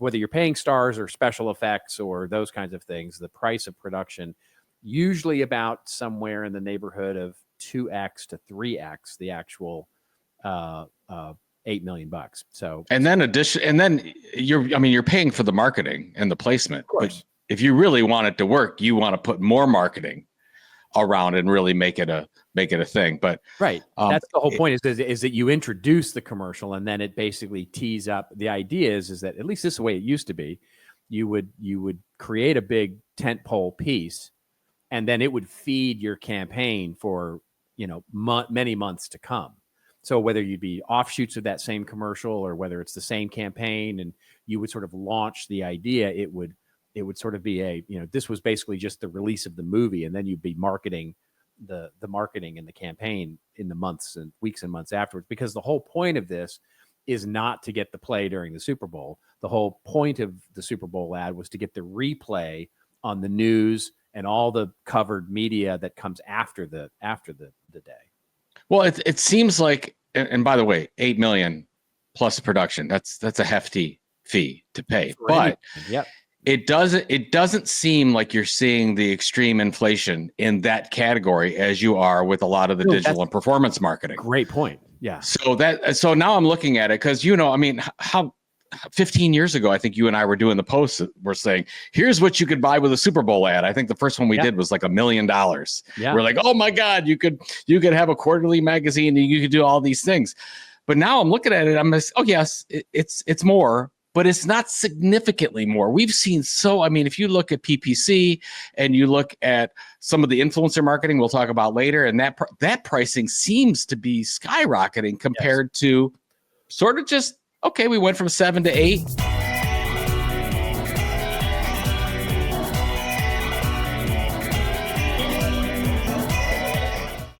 whether you're paying stars or special effects or those kinds of things, the price of production usually about somewhere in the neighborhood of 2x to 3x the actual $8 million. So and then you're paying for the marketing and the placement. Of course. But if you really want it to work, you want to put more marketing around and really make it a thing. But right, that's the whole point is that you introduce the commercial and then it basically tees up. The idea is that at least this is the way it used to be. You would create a big tentpole piece, and then it would feed your campaign for many months to come. So whether you'd be offshoots of that same commercial or whether it's the same campaign, and you would sort of launch the idea, it would sort of be this was basically just the release of the movie, and then you'd be marketing the marketing and the campaign in the months and weeks and months afterwards, because the whole point of this is not to get the play during the Super Bowl. The whole point of the Super Bowl ad was to get the replay on the news and all the covered media that comes after the day. Well, it seems like, and by the way, $8 million plus production, that's a hefty fee to pay. But yep. It doesn't seem like you're seeing the extreme inflation in that category as you are with a lot of the digital and performance marketing. Great point. Yeah. So now I'm looking at it because, how 15 years ago, I think you and I were doing the posts that were saying, here's what you could buy with a Super Bowl ad. I think the first one we did was like $1 million. Yeah. We're like, oh my God, you could have a quarterly magazine and you could do all these things. But now I'm looking at it, I'm like, oh yes, it's more, but it's not significantly more. We've seen if you look at PPC and you look at some of the influencer marketing we'll talk about later, and that pricing seems to be skyrocketing compared to sort of just, okay, we went from 7 to 8.